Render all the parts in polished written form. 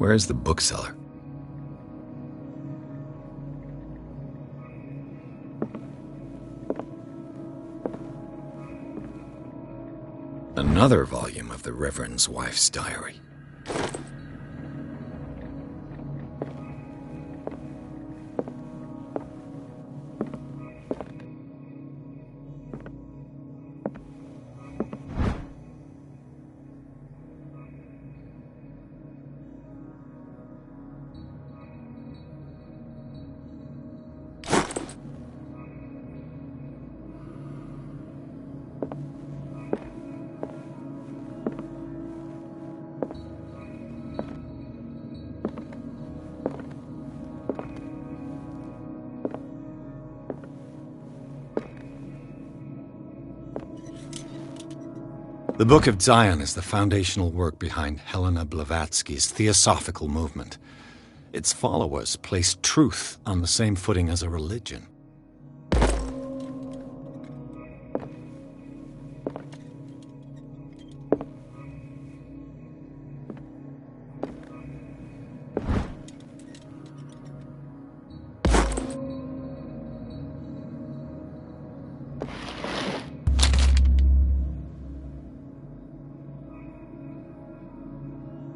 Where's the bookseller? Another volume of the Reverend's wife's diary. The Book of Zion is the foundational work behind Helena Blavatsky's Theosophical movement. Its followers place truth on the same footing as a religion.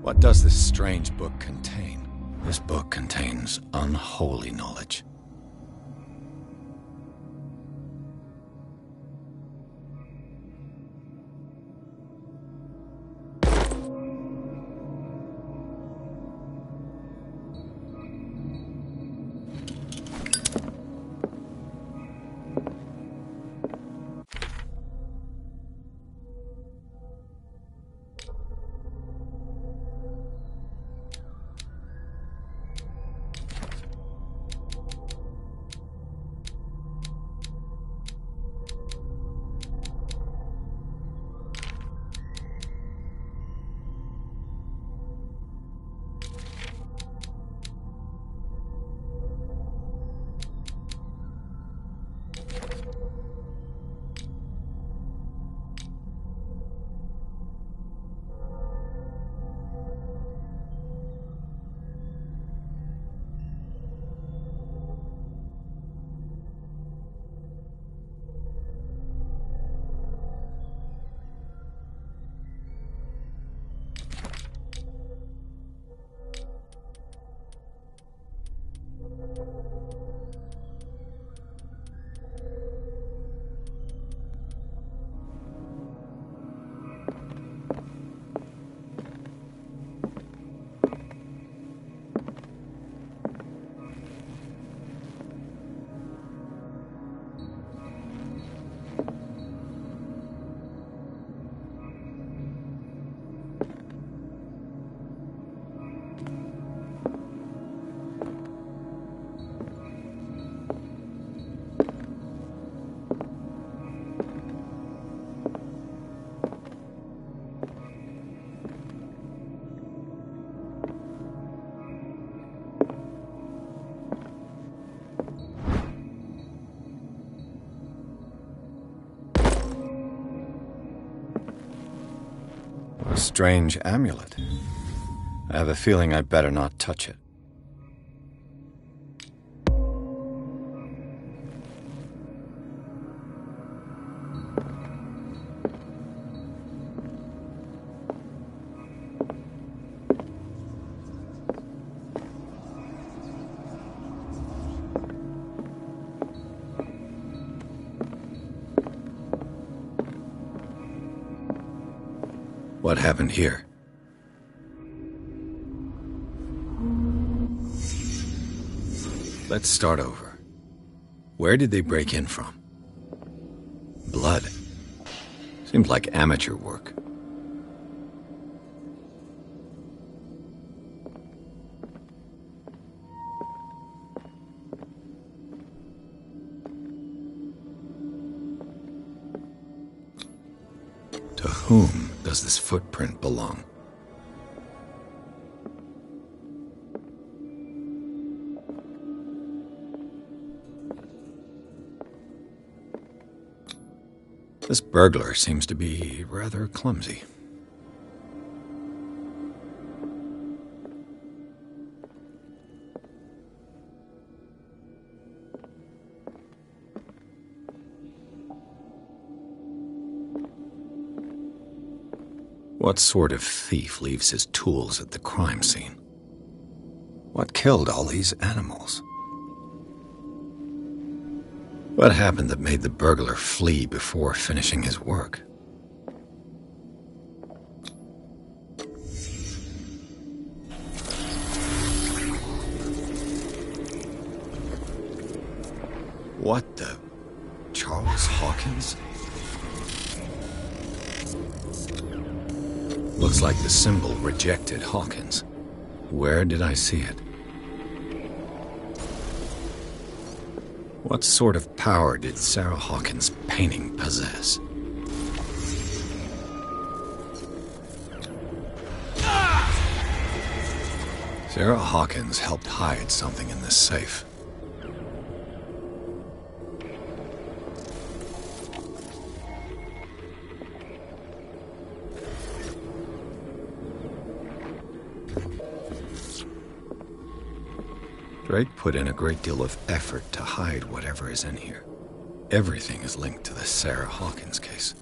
What does this strange book contain? This book contains unholy knowledge. A strange amulet. I have a feeling I'd better not touch it. What happened here? Let's start over. Where did they break in from? Blood. Seems like amateur work. To whom does this footprint belong? This burglar seems to be rather clumsy. What sort of thief leaves his tools at the crime scene? What killed all these animals? What happened that made the burglar flee before finishing his work? What the... Charles Hawkins? Looks like the symbol rejected Hawkins. Where did I see it? What sort of power did Sarah Hawkins' painting possess? Sarah Hawkins helped hide something in this safe. Drake put in a great deal of effort to hide whatever is in here. Everything is linked to the Sarah Hawkins case.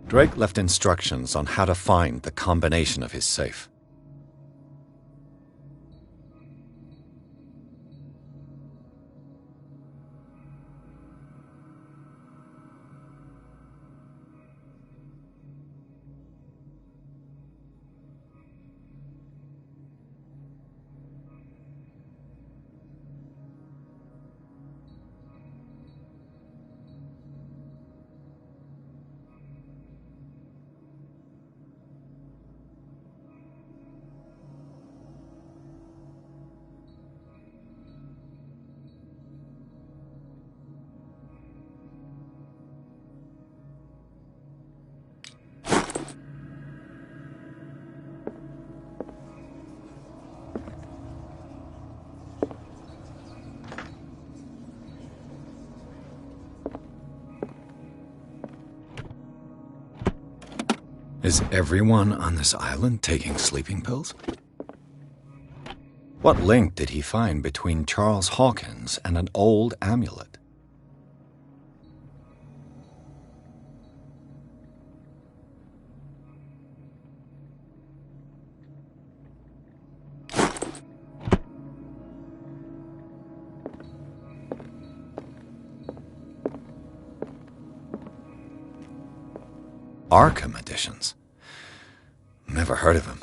Drake left instructions on how to find the combination of his safe. Is everyone on this island taking sleeping pills? What link did he find between Charles Hawkins and an old amulet? Arkham editions. Never heard of him.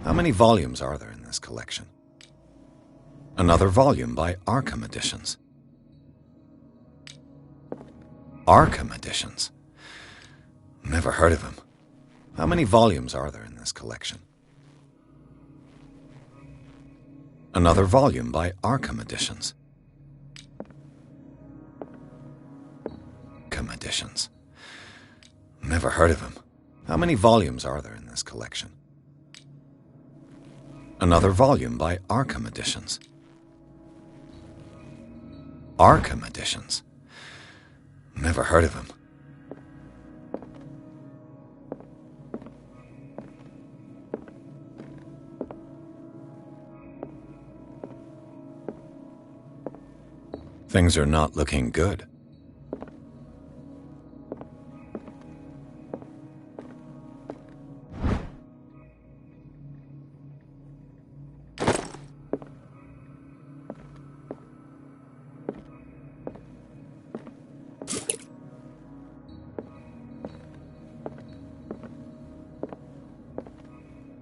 How many volumes are there in this collection? Another volume by Arkham Editions. Arkham Editions. Never heard of him. How many volumes are there in this collection? Another volume by Arkham Editions. Arkham Editions. Never heard of him. How many volumes are there in this collection? Another volume by Arkham Editions. Arkham Editions. Never heard of him. Things are not looking good.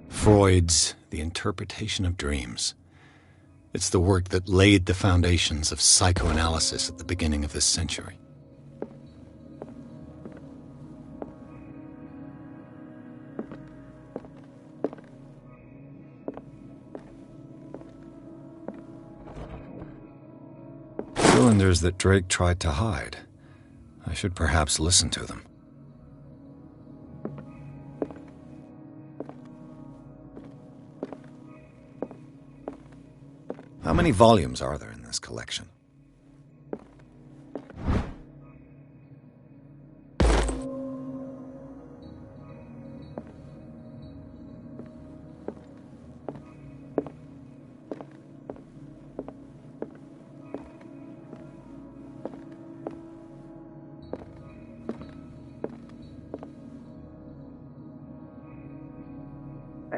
Freud's The Interpretation of Dreams. It's the work that laid the foundations of psychoanalysis at the beginning of this century. Cylinders that Drake tried to hide. I should perhaps listen to them. How many volumes are there in this collection?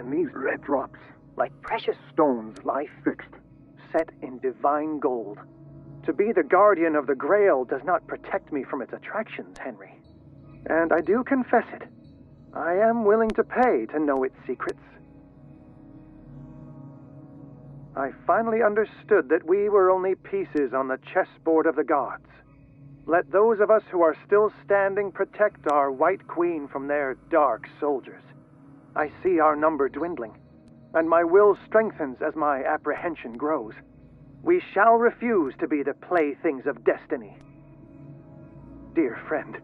And these red drops, like precious stones, lie fixed, set in divine gold. To be the guardian of the Grail does not protect me from its attractions, Henry. And I do confess it. I am willing to pay to know its secrets. I finally understood that we were only pieces on the chessboard of the gods. Let those of us who are still standing protect our White Queen from their dark soldiers. I see our number dwindling, and my will strengthens as my apprehension grows. We shall refuse to be the playthings of destiny. Dear friend,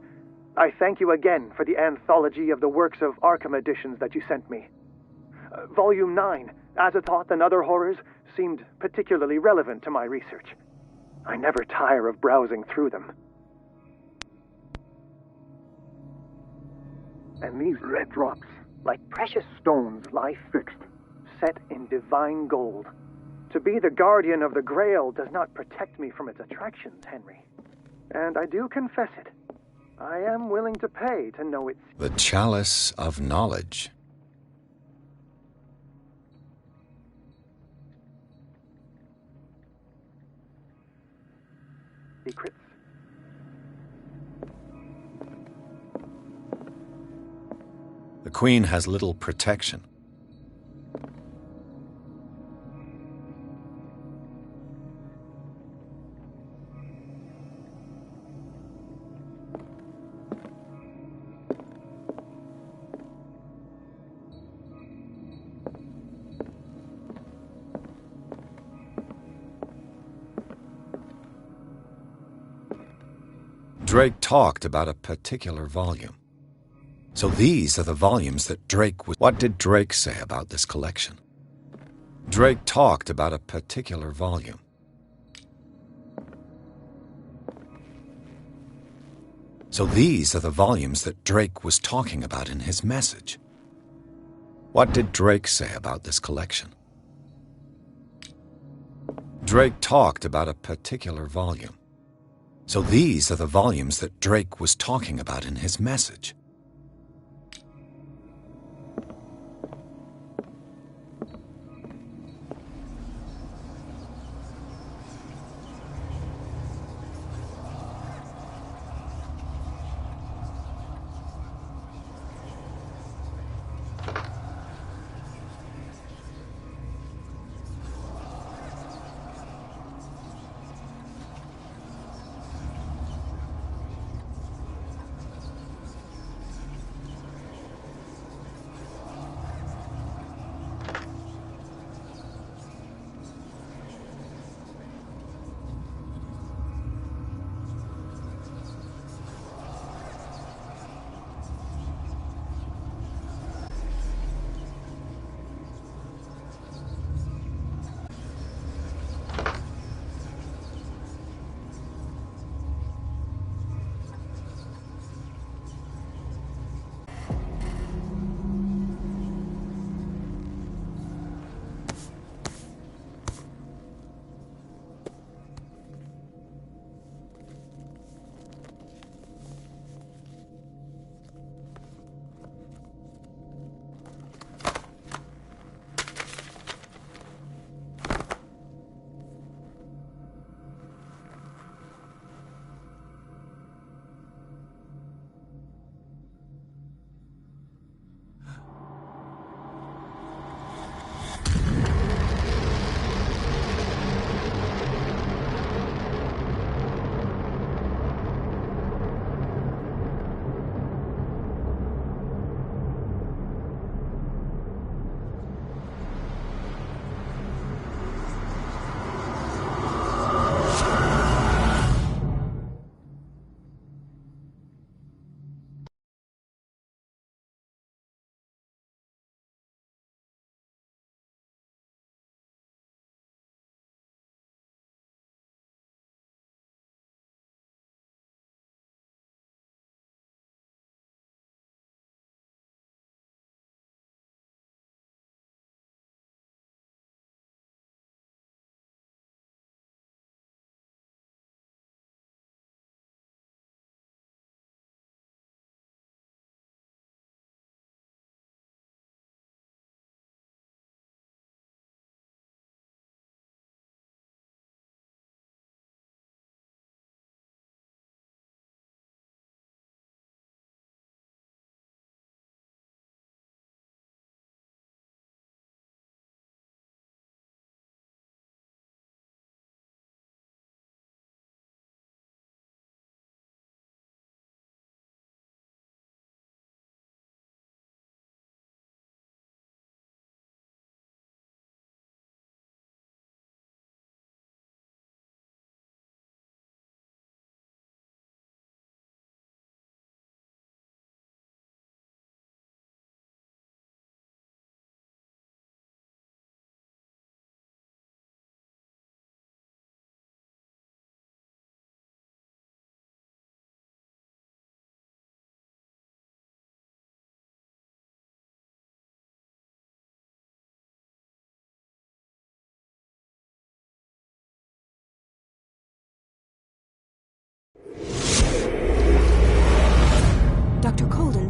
I thank you again for the anthology of the works of Arkham editions that you sent me. Volume 9, Azathoth and Other Horrors, seemed particularly relevant to my research. I never tire of browsing through them. And these red drops, like precious stones, lie fixed, set in divine gold. To be the guardian of the Grail does not protect me from its attractions, Henry. And I do confess it. I am willing to pay to know its... The Chalice of Knowledge. secrets. The Queen has little protection. Drake talked about a particular volume. So these are the volumes that Drake was... What did Drake say about this collection? Drake talked about a particular volume. So these are the volumes that Drake was talking about in his message. What did Drake say about this collection? Drake talked about a particular volume. So these are the volumes that Drake was talking about in his message.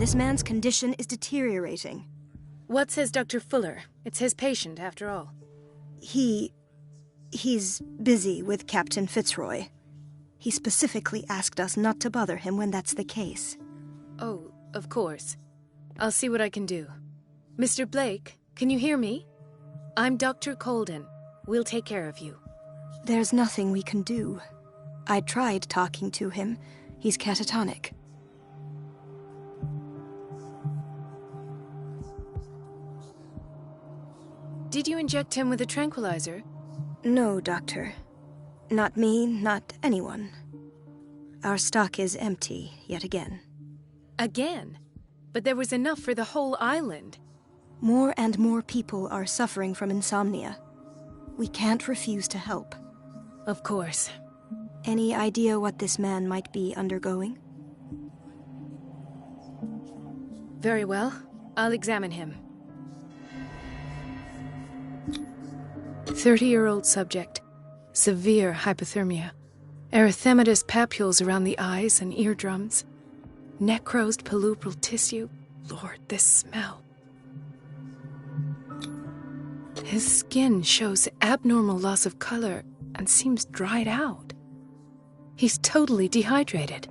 and this man's condition is deteriorating. What says Dr. Fuller? It's his patient, after all. He's busy with Captain Fitzroy. He specifically asked us not to bother him when that's the case. Oh, of course. I'll see what I can do. Mr. Blake, can you hear me? I'm Dr. Colden. We'll take care of you. There's nothing we can do. I tried talking to him. He's catatonic. Did you inject him with a tranquilizer? No, Doctor. Not me, not anyone. Our stock is empty, yet again. Again? But there was enough for the whole island. More and more people are suffering from insomnia. We can't refuse to help. Of course. Any idea what this man might be undergoing? Very well. I'll examine him. 30-year-old subject. Severe hypothermia. Erythematous papules around the eyes and eardrums. Necrosed palpebral tissue. Lord, this smell. His skin shows abnormal loss of color and seems dried out. He's totally dehydrated.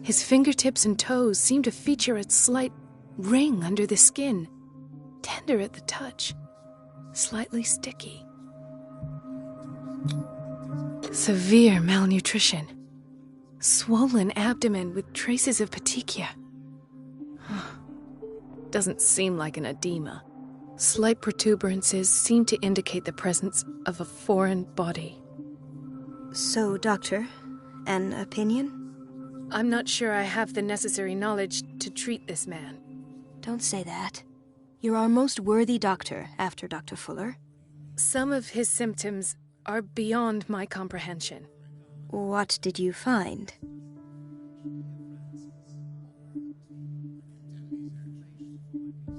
His fingertips and toes seem to feature a slight ring under the skin, tender at the touch, slightly sticky. Severe malnutrition. Swollen abdomen with traces of petechia. Doesn't seem like an edema. Slight protuberances seem to indicate the presence of a foreign body. So, Doctor, an opinion? I'm not sure I have the necessary knowledge to treat this man. Don't say that. You're our most worthy doctor after Dr. Fuller. Some of his symptoms are beyond my comprehension. What did you find?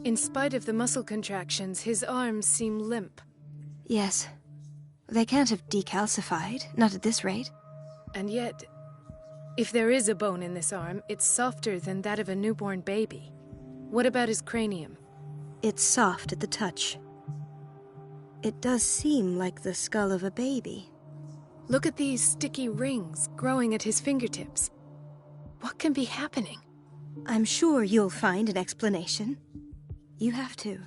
In spite of the muscle contractions, his arms seem limp. Yes. They can't have decalcified, not at this rate. And yet, if there is a bone in this arm, it's softer than that of a newborn baby. What about his cranium? It's soft at the touch. It does seem like the skull of a baby. Look at these sticky rings growing at his fingertips. What can be happening? I'm sure you'll find an explanation. You have to.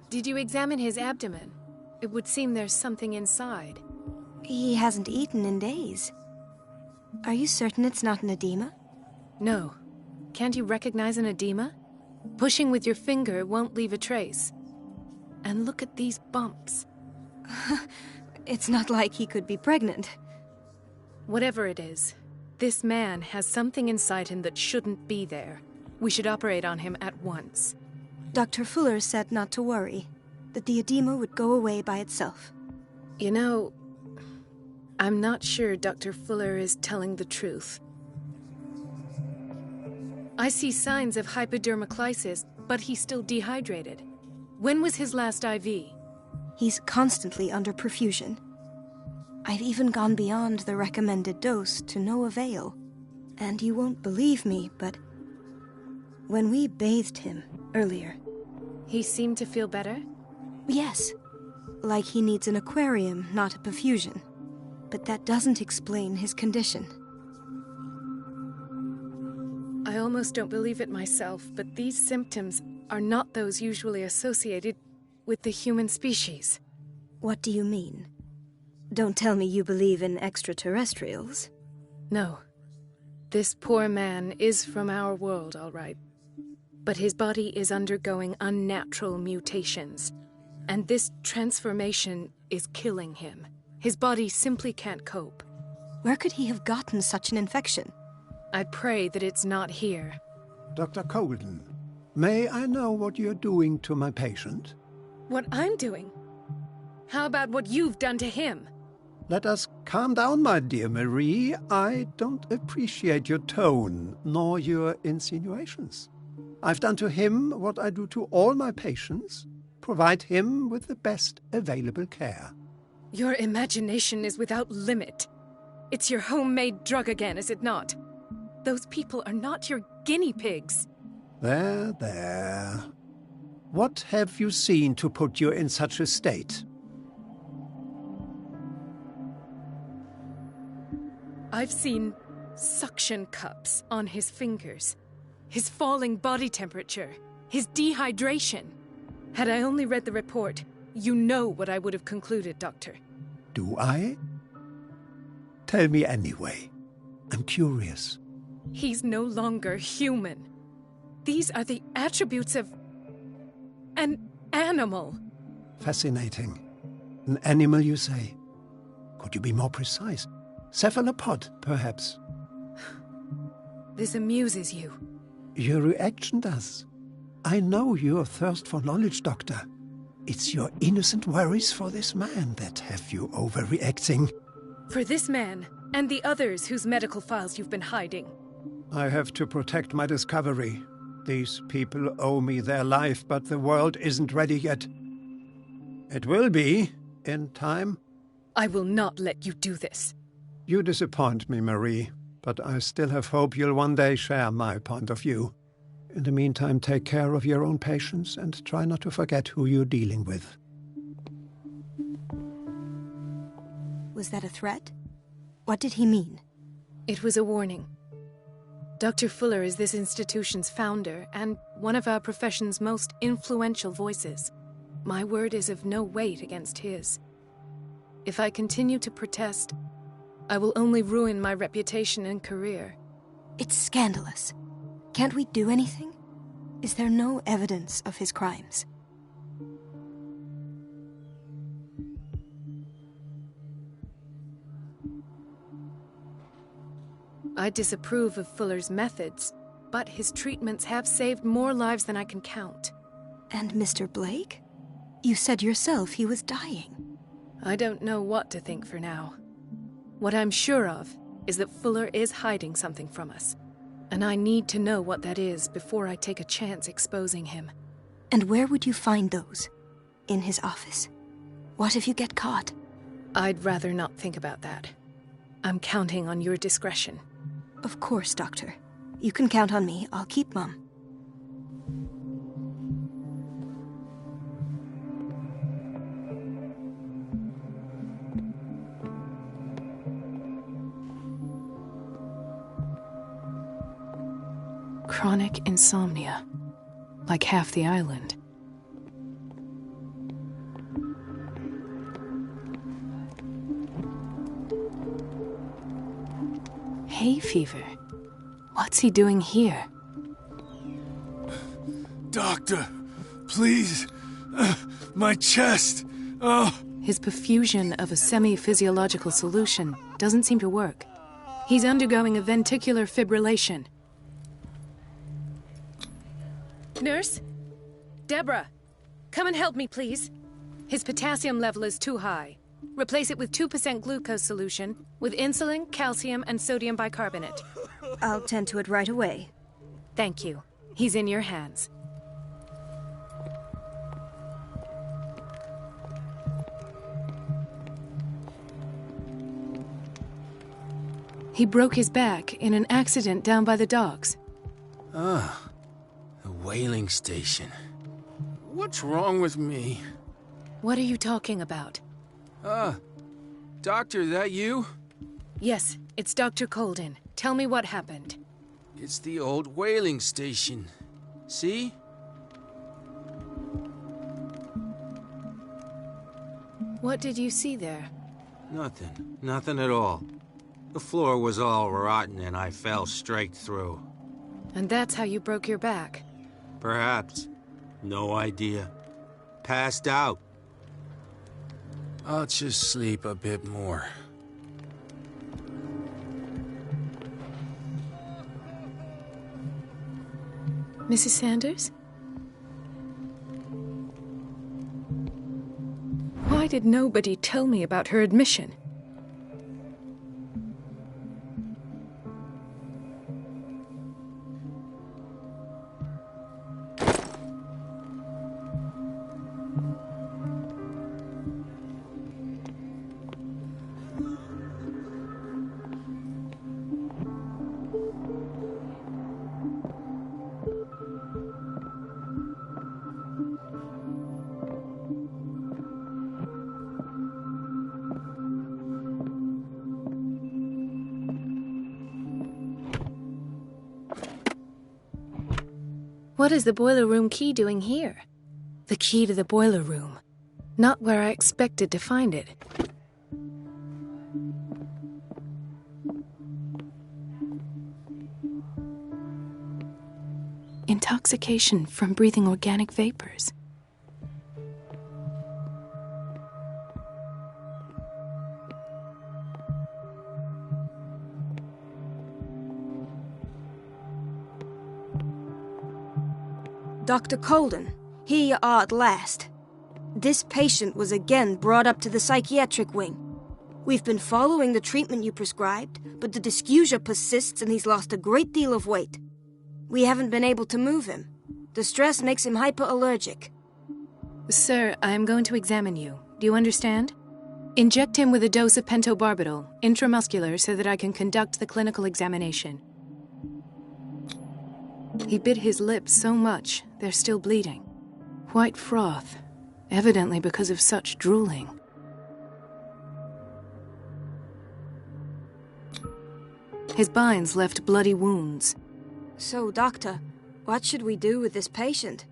Did you examine his abdomen? It would seem there's something inside. He hasn't eaten in days. Are you certain it's not an edema? No. Can't you recognize an edema? Pushing with your finger won't leave a trace. And look at these bumps. It's not like he could be pregnant. Whatever it is, this man has something inside him that shouldn't be there. We should operate on him at once. Dr. Fuller said not to worry, that the edema would go away by itself. You know, I'm not sure Dr. Fuller is telling the truth. I see signs of hypodermoclysis, but he's still dehydrated. When was his last IV? He's constantly under perfusion. I've even gone beyond the recommended dose to no avail. And you won't believe me, but when we bathed him earlier... He seemed to feel better? Yes. Like he needs an aquarium, not a perfusion. But that doesn't explain his condition. I almost don't believe it myself, but these symptoms are not those usually associated with the human species. What do you mean? Don't tell me you believe in extraterrestrials. No. This poor man is from our world, all right. But his body is undergoing unnatural mutations. And this transformation is killing him. His body simply can't cope. Where could he have gotten such an infection? I pray that it's not here. Dr. Colden, may I know what you're doing to my patient? What I'm doing? How about what you've done to him? Let us calm down, my dear Marie. I don't appreciate your tone, nor your insinuations. I've done to him what I do to all my patients, provide him with the best available care. Your imagination is without limit. It's your homemade drug again, is it not? Those people are not your guinea pigs. There, there. What have you seen to put you in such a state? I've seen suction cups on his fingers, his falling body temperature, his dehydration. Had I only read the report, you know what I would have concluded, Doctor. Do I? Tell me anyway. I'm curious. He's no longer human. These are the attributes of an animal. Fascinating. An animal, you say? Could you be more precise? Cephalopod, perhaps? This amuses you. Your reaction does. I know your thirst for knowledge, Doctor. It's your innocent worries for this man that have you overreacting. For this man, and the others whose medical files you've been hiding. I have to protect my discovery. These people owe me their life, but the world isn't ready yet. It will be, in time. I will not let you do this. You disappoint me, Marie, but I still have hope you'll one day share my point of view. In the meantime, take care of your own patients and try not to forget who you're dealing with. Was that a threat? What did he mean? It was a warning. Dr. Fuller is this institution's founder and one of our profession's most influential voices. My word is of no weight against his. If I continue to protest, I will only ruin my reputation and career. It's scandalous. Can't we do anything? Is there no evidence of his crimes? I disapprove of Fuller's methods, but his treatments have saved more lives than I can count. And Mr. Blake? You said yourself he was dying. I don't know what to think for now. What I'm sure of is that Fuller is hiding something from us. And I need to know what that is before I take a chance exposing him. And where would you find those? In his office? What if you get caught? I'd rather not think about that. I'm counting on your discretion. Of course, Doctor. You can count on me. I'll keep Mum. Chronic insomnia. Like half the island. Hay fever. What's he doing here? Doctor, please. My chest. Oh. His perfusion of a semi-physiological solution doesn't seem to work. He's undergoing a ventricular fibrillation. Nurse? Deborah, come and help me, please. His potassium level is too high. Replace it with 2% glucose solution with insulin, calcium, and sodium bicarbonate. I'll tend to it right away. Thank you. He's in your hands. He broke his back in an accident down by the docks. Ah, the whaling station. What's wrong with me? What are you talking about? Doctor, that you? Yes, it's Dr. Colden. Tell me what happened. It's the old whaling station. See? What did you see there? Nothing. Nothing at all. The floor was all rotten and I fell straight through. And that's how you broke your back? Perhaps. No idea. Passed out. I'll just sleep a bit more. Mrs. Sanders? Why did nobody tell me about her admission? What is the boiler room key doing here? The key to the boiler room. Not where I expected to find it. Intoxication from breathing organic vapors. Dr. Colden, here you are at last. This patient was again brought up to the psychiatric wing. We've been following the treatment you prescribed, but the dysgeusia persists and he's lost a great deal of weight. We haven't been able to move him. The stress makes him hyperallergic. Sir, I am going to examine you. Do you understand? Inject him with a dose of pentobarbital, intramuscular, so that I can conduct the clinical examination. He bit his lips so much, they're still bleeding. White froth, evidently because of such drooling. His binds left bloody wounds. So, Doctor, what should we do with this patient?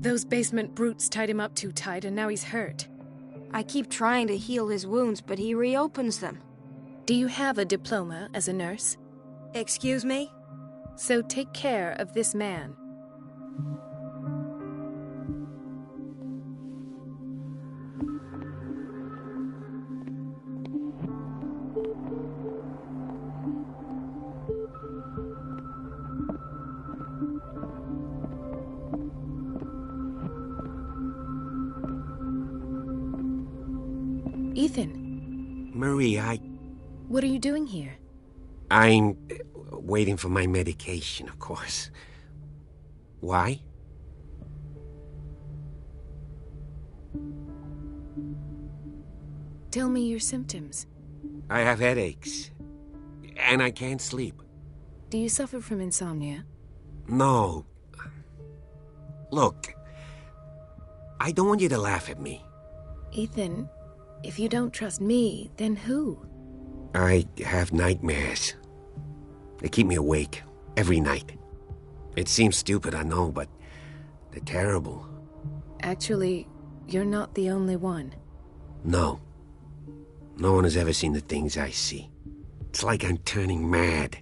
Those basement brutes tied him up too tight, and now he's hurt. I keep trying to heal his wounds, but he reopens them. Do you have a diploma as a nurse? Excuse me? So take care of this man. Ethan. Marie, What are you doing here? I'm waiting for my medication, of course. Why? Tell me your symptoms. I have headaches, and I can't sleep. Do you suffer from insomnia? No. Look, I don't want you to laugh at me. Ethan, if you don't trust me, then who? I have nightmares. They keep me awake every night. It seems stupid, I know, but they're terrible. Actually, you're not the only one. No. No one has ever seen the things I see. It's like I'm turning mad.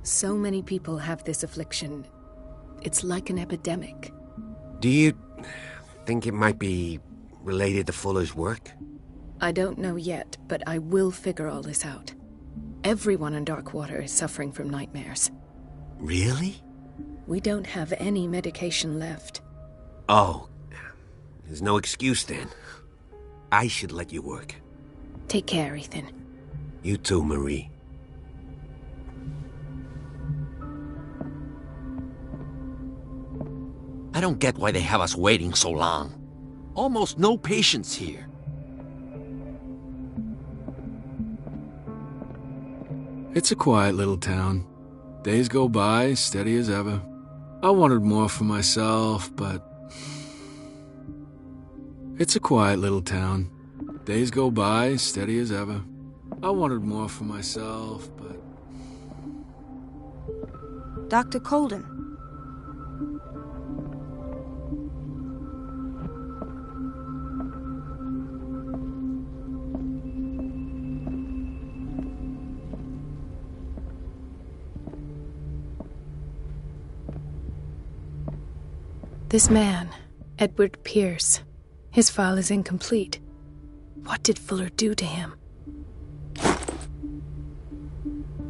So many people have this affliction. It's like an epidemic. Do you think it might be related to Fuller's work? I don't know yet, but I will figure all this out. Everyone in Darkwater is suffering from nightmares. Really? We don't have any medication left. Oh, there's no excuse then. I should let you work. Take care, Ethan. You too, Marie. I don't get why they have us waiting so long. Almost no patients here. It's a quiet little town. Days go by, steady as ever. I wanted more for myself, but... It's a quiet little town. Days go by, steady as ever. I wanted more for myself, but... Dr. Colden. This man, Edward Pierce, his file is incomplete. What did Fuller do to him?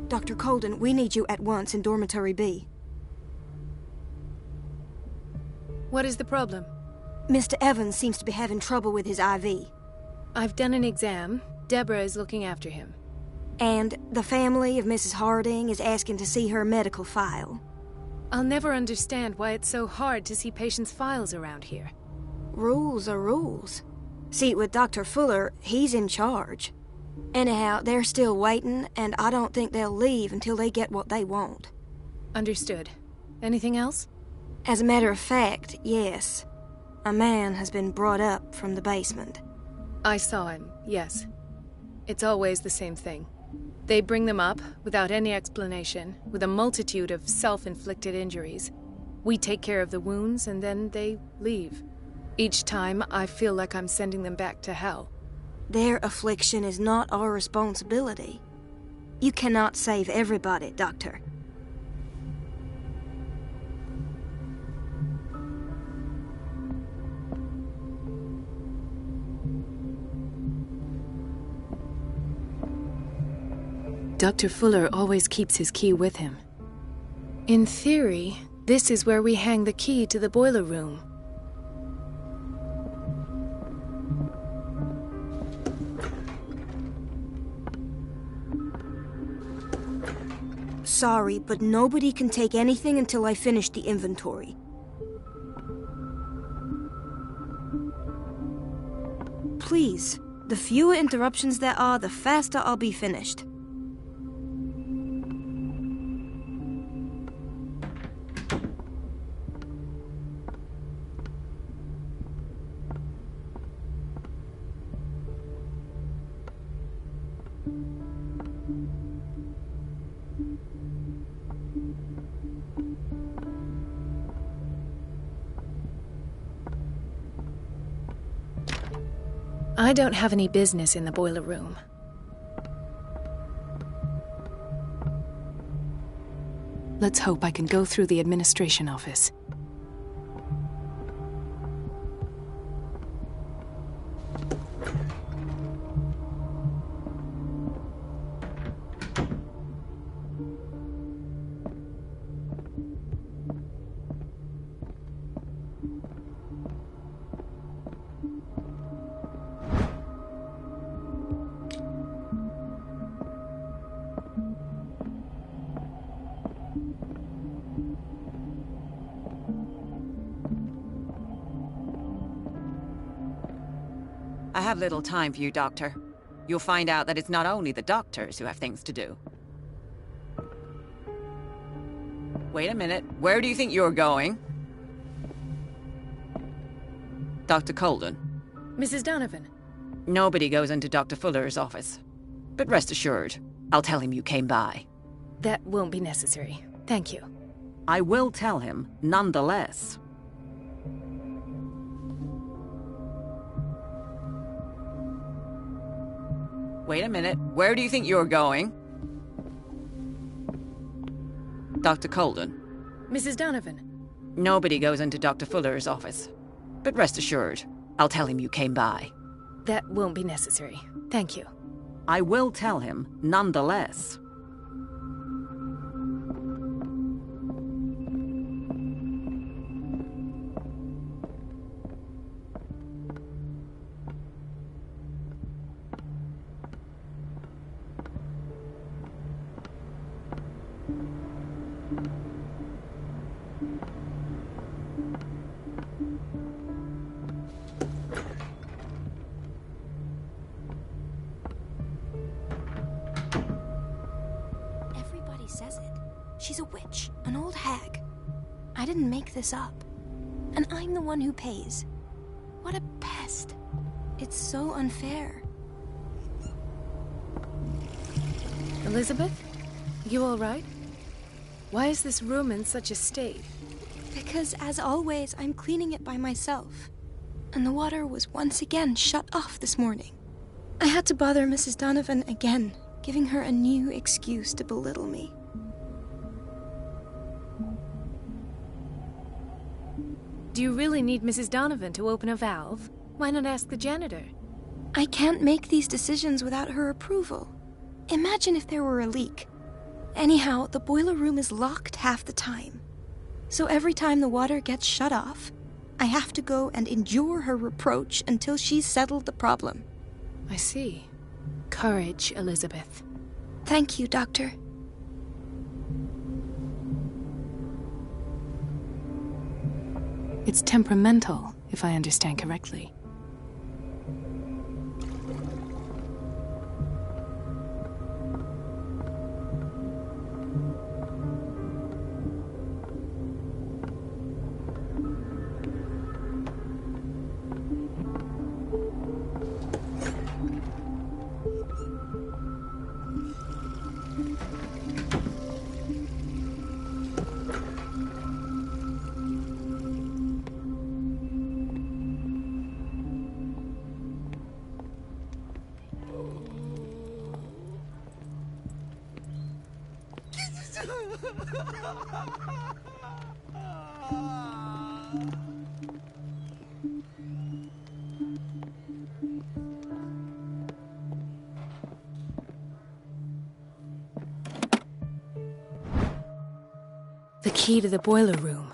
Dr. Colden, we need you at once in Dormitory B. What is the problem? Mr. Evans seems to be having trouble with his IV. I've done an exam. Deborah is looking after him. And the family of Mrs. Harding is asking to see her medical file. I'll never understand why it's so hard to see patients' files around here. Rules are rules. See, with Dr. Fuller, he's in charge. Anyhow, they're still waiting, and I don't think they'll leave until they get what they want. Understood. Anything else? As a matter of fact, yes. A man has been brought up from the basement. I saw him, yes. It's always the same thing. They bring them up, without any explanation, with a multitude of self-inflicted injuries. We take care of the wounds, and then they leave. Each time, I feel like I'm sending them back to hell. Their affliction is not our responsibility. You cannot save everybody, Doctor. Dr. Fuller always keeps his key with him. In theory, this is where we hang the key to the boiler room. Sorry, but nobody can take anything until I finish the inventory. Please, the fewer interruptions there are, the faster I'll be finished. I don't have any business in the boiler room. Let's hope I can go through the administration office. I have little time for you, Doctor. You'll find out that it's not only the doctors who have things to do. Wait a minute. Where do you think you're going? Dr. Colden. Mrs. Donovan. Nobody goes into Dr. Fuller's office. But rest assured, I'll tell him you came by. That won't be necessary. Thank you. I will tell him, nonetheless. Wait a minute. Where do you think you're going? Dr. Colden. Mrs. Donovan. Nobody goes into Dr. Fuller's office. But rest assured, I'll tell him you came by. That won't be necessary. Thank you. I will tell him, nonetheless. Says it. She's a witch, an old hag. I didn't make this up. And I'm the one who pays. What a pest. It's so unfair. Elizabeth? You all right? Why is this room in such a state? Because, as always, I'm cleaning it by myself. And the water was once again shut off this morning. I had to bother Mrs. Donovan again, giving her a new excuse to belittle me. Do you really need Mrs. Donovan to open a valve? Why not ask the janitor? I can't make these decisions without her approval. Imagine if there were a leak. Anyhow, the boiler room is locked half the time. So every time the water gets shut off, I have to go and endure her reproach until she's settled the problem. I see. Courage, Elizabeth. Thank you, Doctor. It's temperamental, if I understand correctly. The key to the boiler room.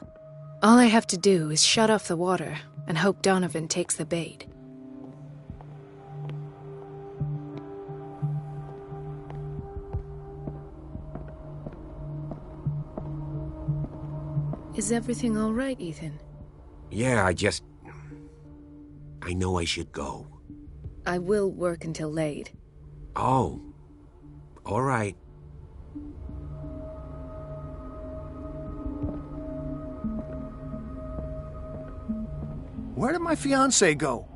All I have to do is shut off the water and hope Donovan takes the bait. Is everything all right, Ethan? Yeah, I know I should go. I will work until late. Oh. All right. Where did my fiancée go?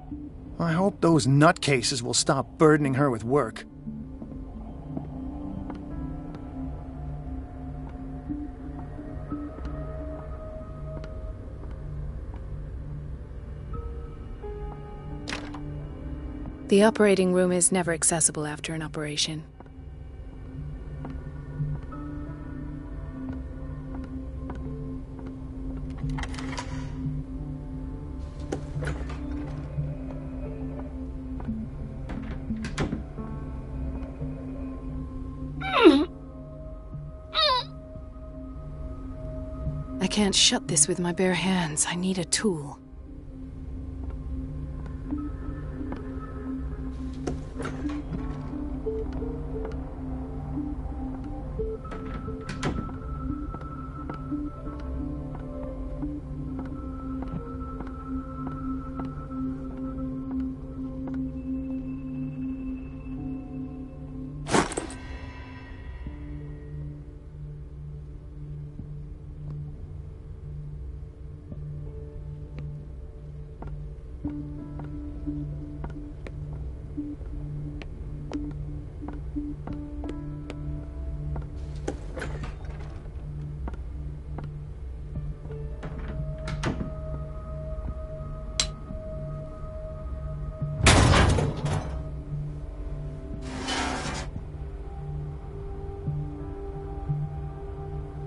I hope those nutcases will stop burdening her with work. The operating room is never accessible after an operation. I can't shut this with my bare hands. I need a tool.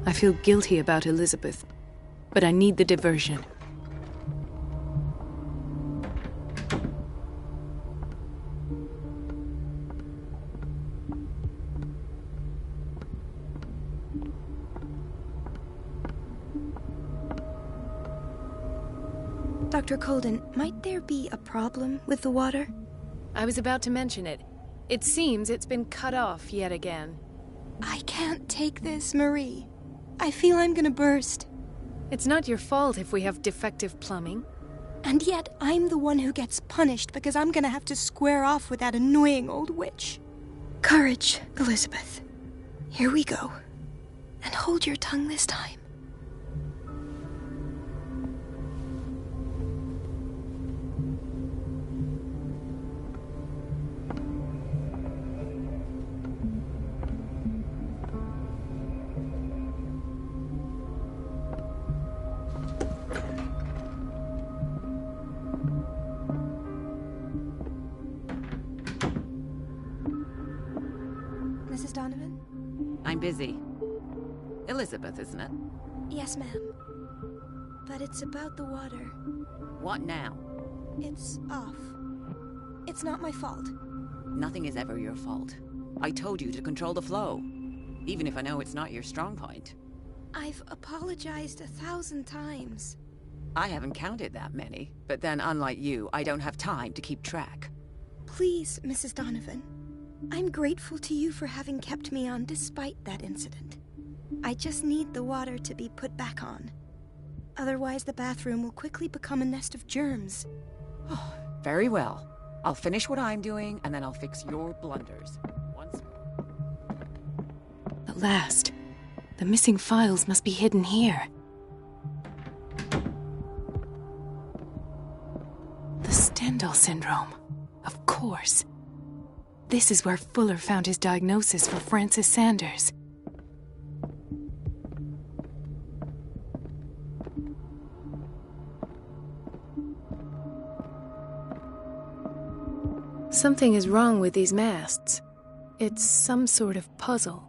I feel guilty about Elizabeth, but I need the diversion. Dr. Colden, might there be a problem with the water? I was about to mention it. It seems it's been cut off yet again. I can't take this, Marie. I feel I'm gonna burst. It's not your fault if we have defective plumbing. And yet, I'm the one who gets punished because I'm gonna have to square off with that annoying old witch. Courage, Elizabeth. Here we go. And hold your tongue this time. Mrs. Donovan? I'm busy. Elizabeth, isn't it? Yes, ma'am. But it's about the water. What now? It's off. It's not my fault. Nothing is ever your fault. I told you to control the flow, even if I know it's not your strong point. I've apologized 1,000 times. I haven't counted that many, but then unlike you, I don't have time to keep track. Please, Mrs. Donovan. I'm grateful to you for having kept me on despite that incident. I just need the water to be put back on. Otherwise, the bathroom will quickly become a nest of germs. Oh, very well. I'll finish what I'm doing, and then I'll fix your blunders. Once more. At last. The missing files must be hidden here. The Stendhal syndrome. Of course. This is where Fuller found his diagnosis for Francis Sanders. Something is wrong with these masts. It's some sort of puzzle.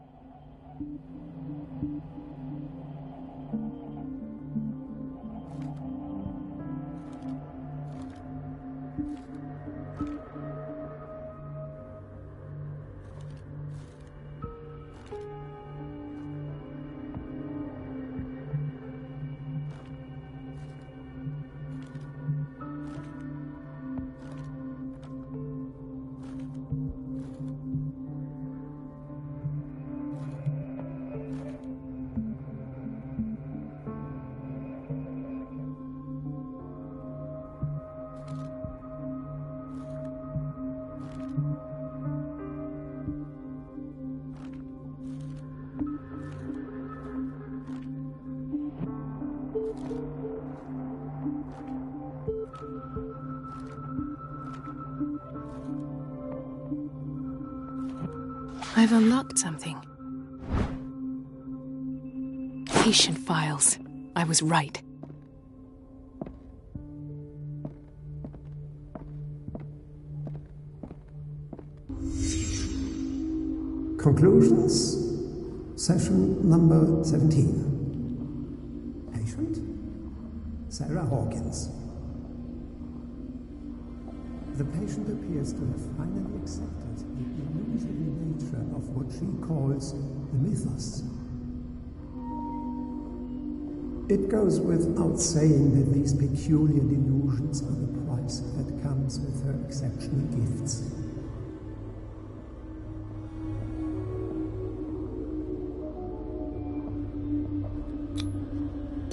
I've unlocked something. Patient files. I was right. Conclusions. Session number 17. Patient? Sarah Hawkins. The patient appears to have finally accepted the illusory nature of what she calls the mythos. It goes without saying that these peculiar delusions are the price that comes with her exceptional gifts.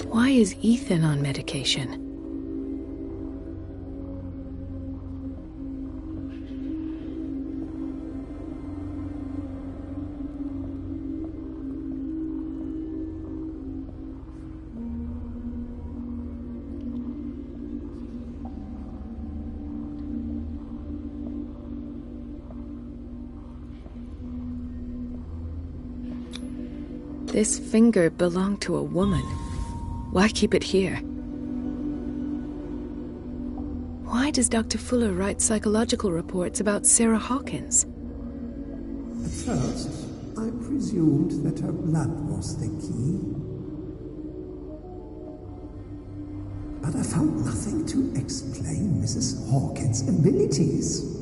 Why is Ethan on medication? This finger belonged to a woman. Why keep it here? Why does Dr. Fuller write psychological reports about Sarah Hawkins? At first, I presumed that her blood was the key. But I found nothing to explain Mrs. Hawkins' abilities.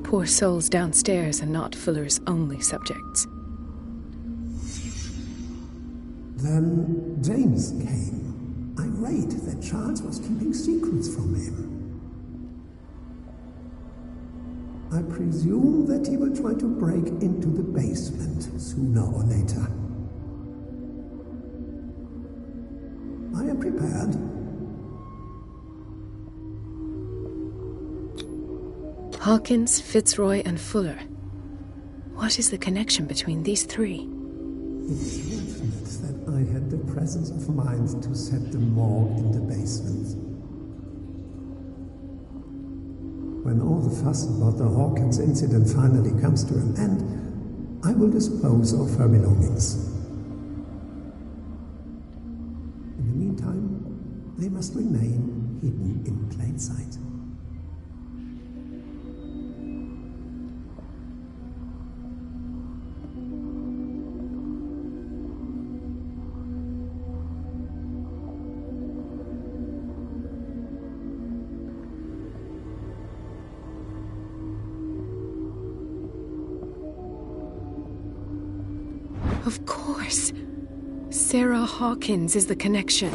Poor souls downstairs are not Fuller's only subjects. Then James came, irate that Charles was keeping secrets from him. I presume that he will try to break into the basement sooner or later. I am prepared. Hawkins, Fitzroy, and Fuller. What is the connection between these three? It's fortunate that I had the presence of mind to set the morgue in the basement. When all the fuss about the Hawkins incident finally comes to an end, I will dispose of her belongings. In the meantime, they must remain hidden in plain sight. Of course. Sarah Hawkins is the connection.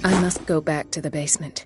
I must go back to the basement.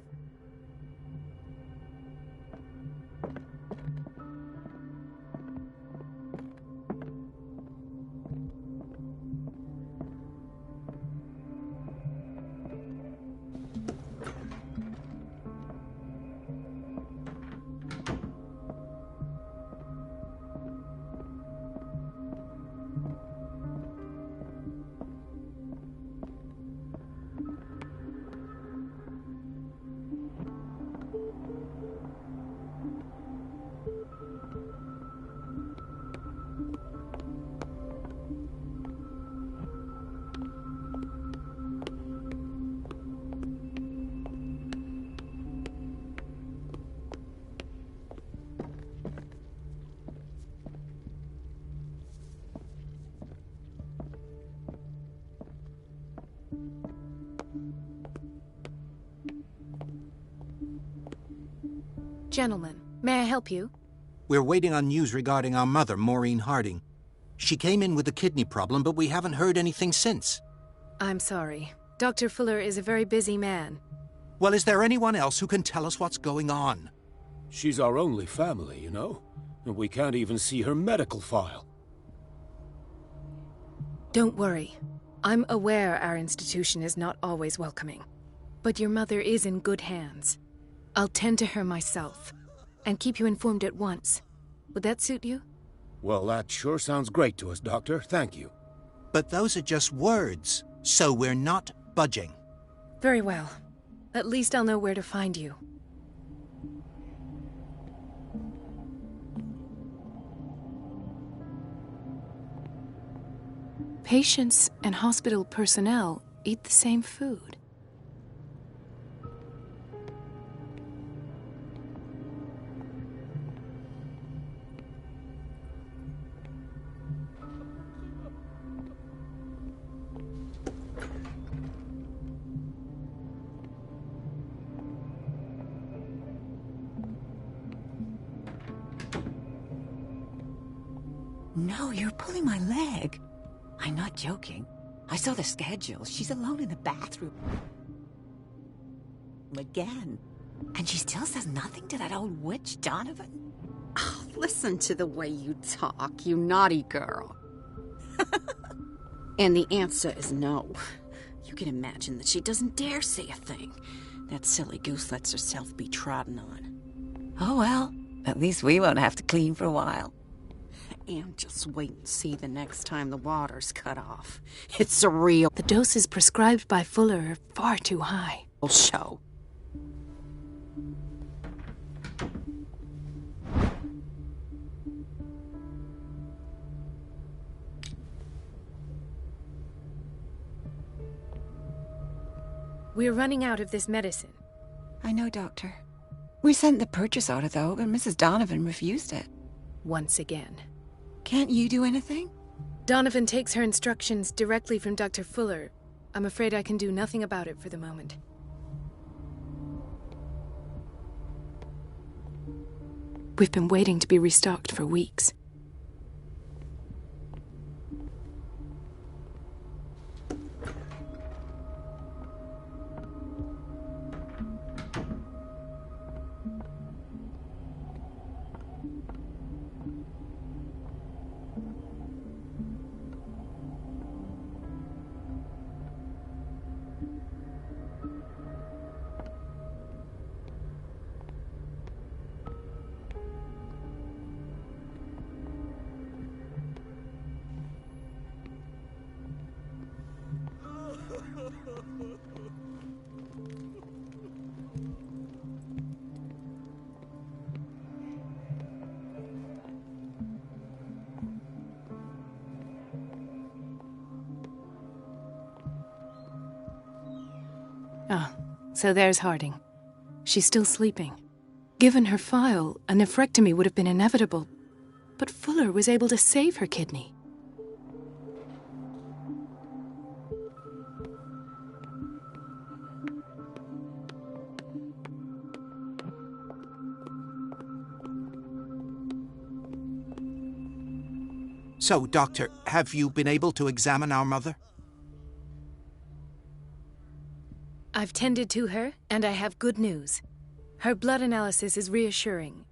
Gentlemen, may I help you? We're waiting on news regarding our mother, Maureen Harding. She came in with a kidney problem, but we haven't heard anything since. I'm sorry. Dr. Fuller is a very busy man. Well, is there anyone else who can tell us what's going on? She's our only family, you know? And we can't even see her medical file. Don't worry. I'm aware our institution is not always welcoming. But your mother is in good hands. I'll tend to her myself. and keep you informed at once. Would that suit you? Well, that sure sounds great to us, Doctor. Thank you. But those are just words, so we're not budging. Very well. At least I'll know where to find you. Patients and hospital personnel eat the same food. No, you're pulling my leg. I'm not joking. I saw the schedule. She's alone in the bathroom. Again. And she still says nothing to that old witch, Donovan? Oh, listen to the way you talk, you naughty girl. And the answer is no. You can imagine that she doesn't dare say a thing. That silly goose lets herself be trodden on. Oh, well. At least we won't have to clean for a while. And just wait and see the next time the water's cut off. It's a real... The doses prescribed by Fuller are far too high. ...show. We're running out of this medicine. I know, Doctor. We sent the purchase order, though, and Mrs. Donovan refused it. Once again. Can't you do anything? Donovan takes her instructions directly from Dr. Fuller. I'm afraid I can do nothing about it for the moment. We've been waiting to be restocked for weeks. So there's Harding. She's still sleeping. Given her file, a nephrectomy would have been inevitable, but Fuller was able to save her kidney. So, Doctor, have you been able to examine our mother? I've tended to her, and I have good news. Her blood analysis is reassuring.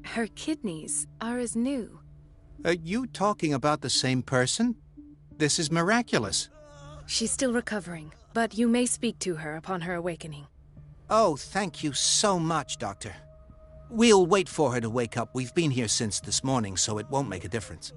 Her kidneys are as new. Are you talking about the same person? This is miraculous. She's still recovering, but you may speak to her upon her awakening. Oh, thank you so much, Doctor. We'll wait for her to wake up. We've been here since this morning, so it won't make a difference.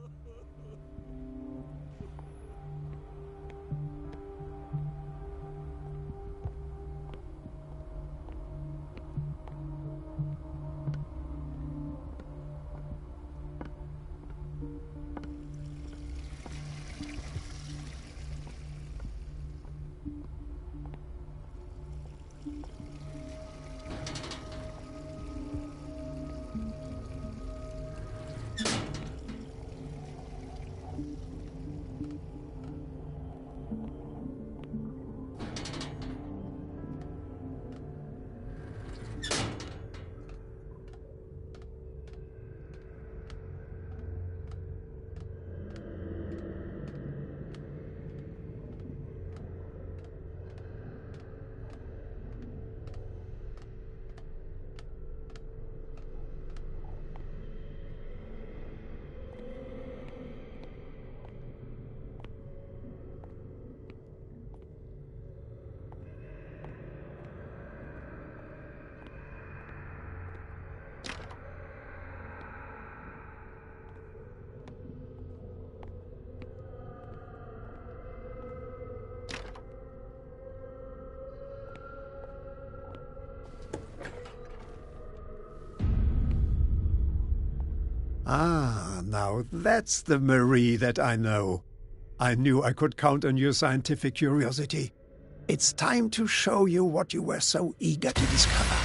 now, that's the Marie that I know. I knew I could count on your scientific curiosity. It's time to show you what you were so eager to discover.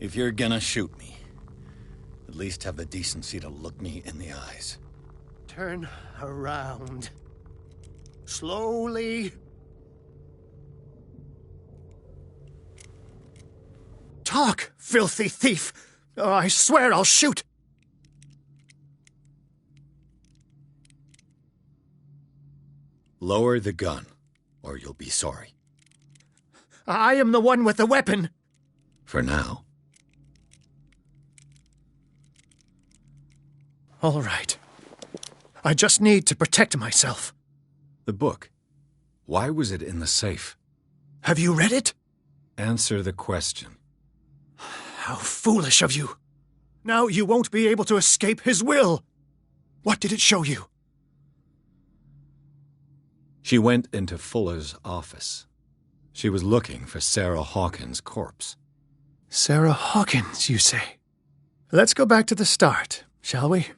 If you're gonna shoot me, at least have the decency to look me in the eyes. Turn around. Slowly. Talk, filthy thief! Oh, I swear I'll shoot! Lower the gun, or you'll be sorry. I am the one with the weapon! For now. All right. I just need to protect myself. The book. Why was it in the safe? Have you read it? Answer the question. How foolish of you. Now you won't be able to escape his will. What did it show you? She went into Fuller's office. She was looking for Sarah Hawkins' corpse. Sarah Hawkins, you say? Let's go back to the start, shall we?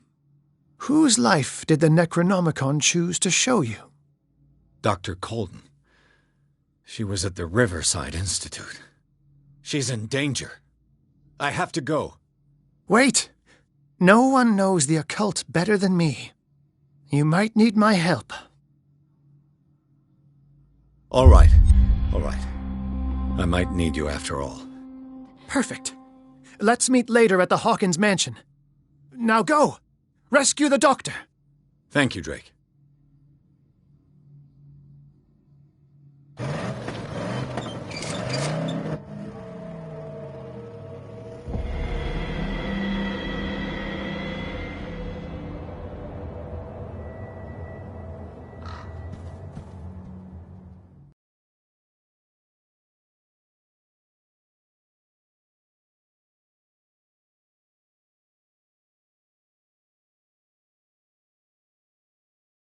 Whose life did the Necronomicon choose to show you? Dr. Colden. She was at the Riverside Institute. She's in danger. I have to go. Wait. No one knows the occult better than me. You might need my help. All right. All right. I might need you after all. Perfect. Let's meet later at the Hawkins mansion. Now go! Rescue the doctor! Thank you, Drake.